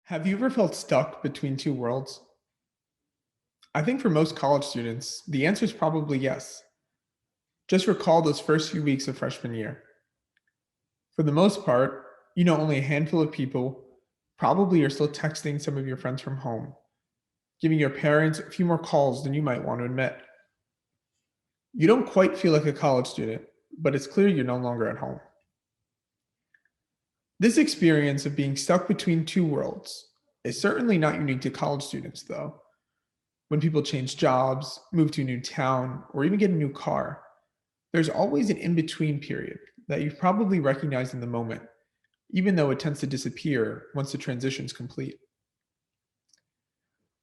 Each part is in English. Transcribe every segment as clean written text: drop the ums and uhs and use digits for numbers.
Have you ever felt stuck between two worlds? I think for most college students, the answer is probably yes. Just recall those first few weeks of freshman year. For the most part, you know only a handful of people. Probably you're still texting some of your friends from home, giving your parents a few more calls than you might want to admit. You don't quite feel like a college student, but it's clear you're no longer at home. This experience of being stuck between two worlds is certainly not unique to college students, though. When people change jobs, move to a new town, or even get a new car, there's always an in between period that you've probably recognized in the moment, even though it tends to disappear once the transition's complete.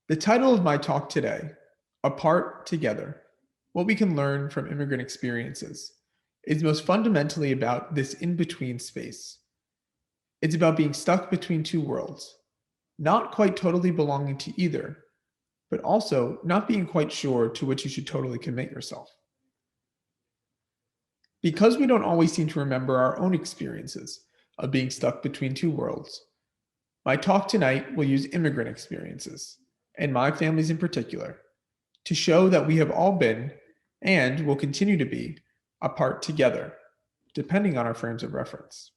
The title of my talk today, Apart Together: What We Can Learn from Immigrant Experiences, is most fundamentally about this in between space. It's about being stuck between two worlds, not quite totally belonging to either, but also not being quite sure to which you should totally commit yourself. Because we don't always seem to remember our own experiences of being stuck between two worlds, my talk tonight will use immigrant experiences, and my family's in particular, to show that we have all been, and will continue to be, apart together, depending on our frames of reference.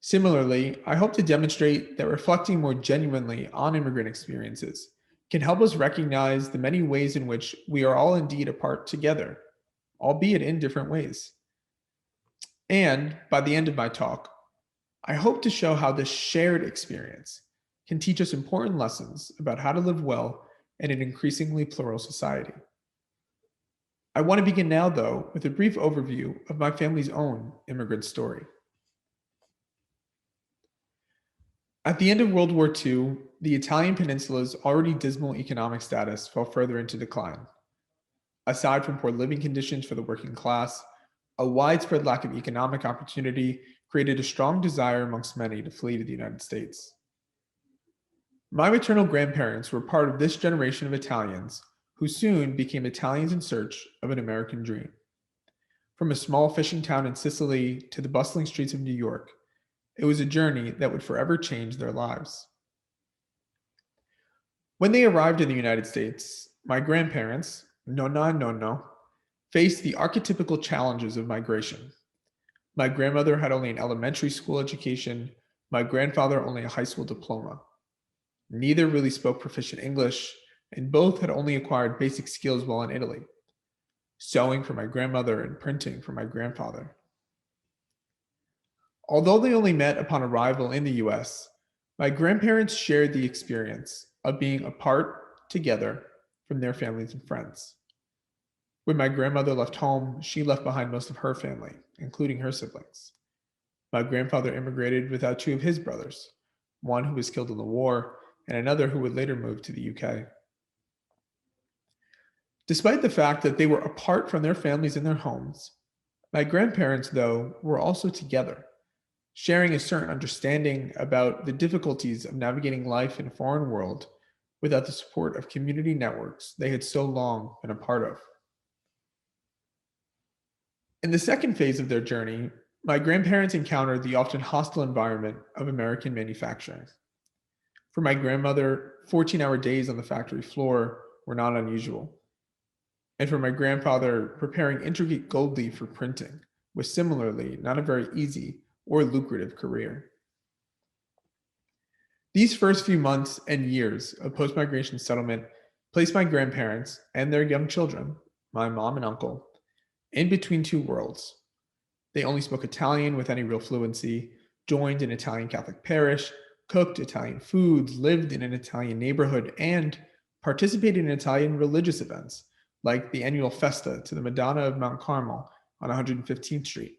Similarly, I hope to demonstrate that reflecting more genuinely on immigrant experiences can help us recognize the many ways in which we are all indeed apart together, albeit in different ways. And by the end of my talk, I hope to show how this shared experience can teach us important lessons about how to live well in an increasingly plural society. I want to begin now, though, with a brief overview of my family's own immigrant story. At the end of World War II, the Italian peninsula's already dismal economic status fell further into decline. Aside from poor living conditions for the working class, a widespread lack of economic opportunity created a strong desire amongst many to flee to the United States. My maternal grandparents were part of this generation of Italians who soon became Italians in search of an American dream. From a small fishing town in Sicily to the bustling streets of New York, it was a journey that would forever change their lives. When they arrived in the United States, my grandparents, nonna and nonno, faced the archetypical challenges of migration. My grandmother had only an elementary school education, my grandfather only a high school diploma. Neither really spoke proficient English, and both had only acquired basic skills while in Italy: sewing for my grandmother and printing for my grandfather. Although they only met upon arrival in the US, my grandparents shared the experience of being apart together from their families and friends. When my grandmother left home, she left behind most of her family, including her siblings. My grandfather immigrated without two of his brothers, one who was killed in the war and another who would later move to the UK. Despite the fact that they were apart from their families and their homes, my grandparents, though, were also together, sharing a certain understanding about the difficulties of navigating life in a foreign world without the support of community networks they had so long been a part of. In the second phase of their journey, my grandparents encountered the often hostile environment of American manufacturing. For my grandmother, 14-hour days on the factory floor were not unusual. And for my grandfather, preparing intricate gold leaf for printing was similarly not a very easy or lucrative career. These first few months and years of post-migration settlement placed my grandparents and their young children, my mom and uncle, in between two worlds. They only spoke Italian with any real fluency, joined an Italian Catholic parish, cooked Italian foods, lived in an Italian neighborhood, and participated in Italian religious events, like the annual festa to the Madonna of Mount Carmel on 115th Street.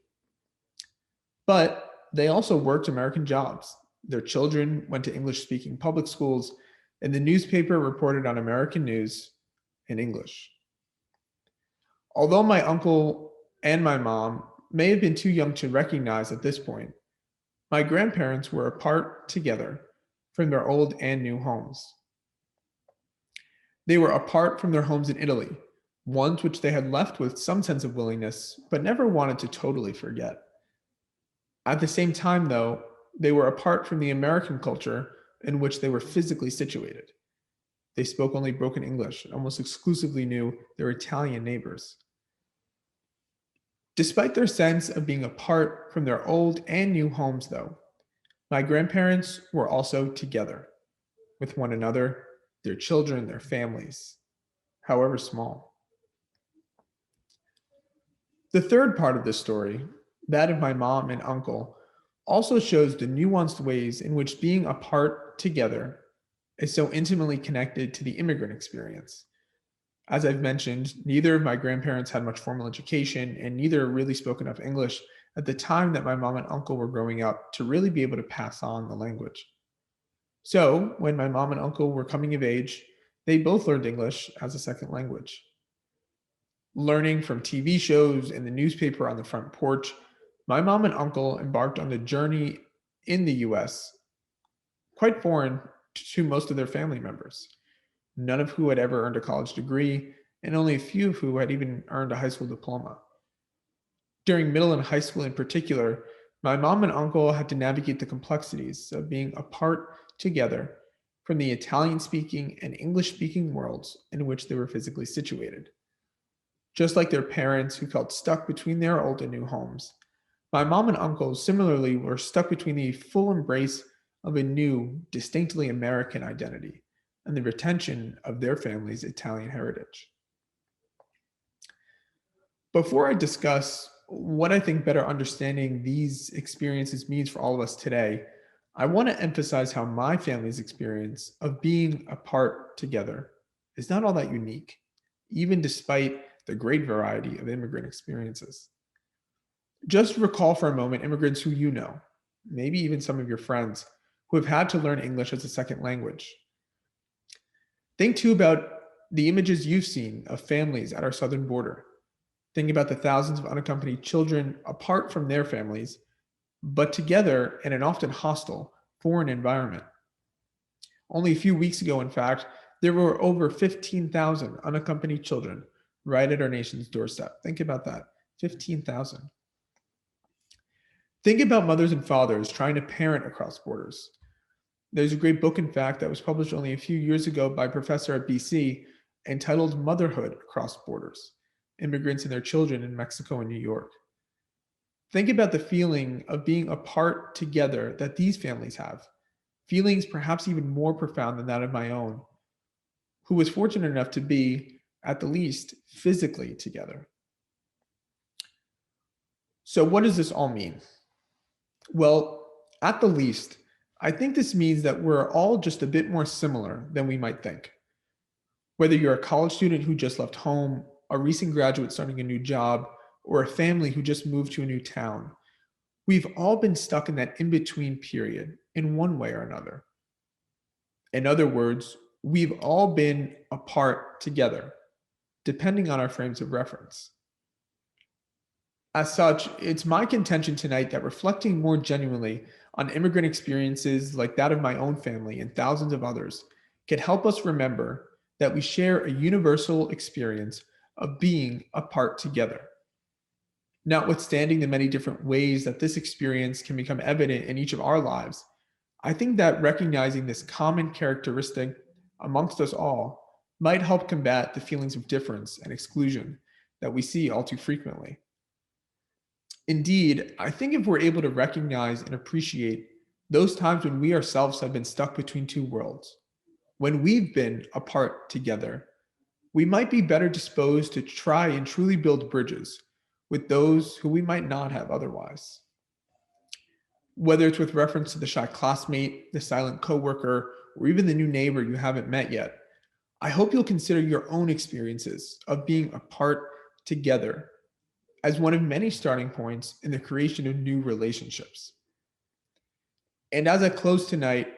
But they also worked American jobs. Their children went to English-speaking public schools, and the newspaper reported on American news in English. Although my uncle and my mom may have been too young to recognize at this point, my grandparents were apart together from their old and new homes. They were apart from their homes in Italy, ones which they had left with some sense of willingness, but never wanted to totally forget. At the same time, though, they were apart from the American culture in which they were physically situated. They spoke only broken English and almost exclusively knew their Italian neighbors. Despite their sense of being apart from their old and new homes, though, my grandparents were also together with one another, their children, their families, however small. The third part of this story, that of my mom and uncle, also shows the nuanced ways in which being apart together is so intimately connected to the immigrant experience. As I've mentioned, neither of my grandparents had much formal education, and neither really spoke enough English at the time that my mom and uncle were growing up to really be able to pass on the language. So, when my mom and uncle were coming of age, they both learned English as a second language. Learning from TV shows and the newspaper on the front porch, my mom and uncle embarked on a journey in the US, quite foreign to most of their family members, none of who had ever earned a college degree, and only a few of who had even earned a high school diploma. During middle and high school in particular, my mom and uncle had to navigate the complexities of being apart together from the Italian speaking and English speaking worlds in which they were physically situated. Just like their parents who felt stuck between their old and new homes, my mom and uncle similarly were stuck between the full embrace of a new, distinctly American identity and the retention of their family's Italian heritage. Before I discuss what I think better understanding these experiences means for all of us today, I want to emphasize how my family's experience of being apart together is not all that unique, even despite the great variety of immigrant experiences. Just recall for a moment immigrants who you know, maybe even some of your friends, who have had to learn English as a second language. Think too about the images you've seen of families at our southern border. Think about the thousands of unaccompanied children apart from their families, but together in an often hostile foreign environment. Only a few weeks ago, in fact, there were over 15,000 unaccompanied children right at our nation's doorstep. Think about that, 15,000. Think about mothers and fathers trying to parent across borders. There's a great book, in fact, that was published only a few years ago by a professor at BC entitled Motherhood Across Borders: Immigrants and Their Children in Mexico and New York. Think about the feeling of being apart together that these families have, feelings perhaps even more profound than that of my own, who was fortunate enough to be, at the least, physically together. So, what does this all mean? Well, at the least, I think this means that we're all just a bit more similar than we might think. Whether you're a college student who just left home, a recent graduate starting a new job, or a family who just moved to a new town, we've all been stuck in that in between period in one way or another. In other words, we've all been apart together, depending on our frames of reference. As such, it's my contention tonight that reflecting more genuinely on immigrant experiences like that of my own family and thousands of others can help us remember that we share a universal experience of being apart together. Notwithstanding the many different ways that this experience can become evident in each of our lives, I think that recognizing this common characteristic amongst us all might help combat the feelings of difference and exclusion that we see all too frequently. Indeed, I think if we're able to recognize and appreciate those times when we ourselves have been stuck between two worlds, when we've been apart together, we might be better disposed to try and truly build bridges with those who we might not have otherwise. Whether it's with reference to the shy classmate, the silent coworker, or even the new neighbor you haven't met yet, I hope you'll consider your own experiences of being apart together as one of many starting points in the creation of new relationships. And as I close tonight,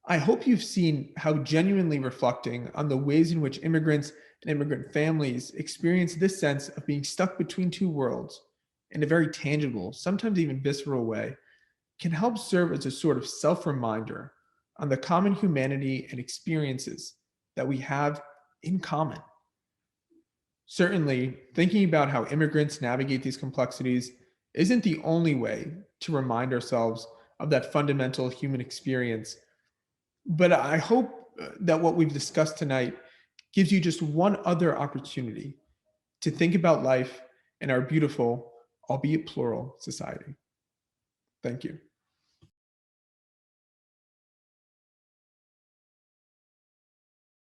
I hope you've seen how genuinely reflecting on the ways in which immigrants and immigrant families experience this sense of being stuck between two worlds in a very tangible, sometimes even visceral way, can help serve as a sort of self reminder on the common humanity and experiences that we have in common. Certainly, thinking about how immigrants navigate these complexities isn't the only way to remind ourselves of that fundamental human experience But I hope that what we've discussed tonight gives you just one other opportunity to think about life in our beautiful, albeit plural, society. Thank you.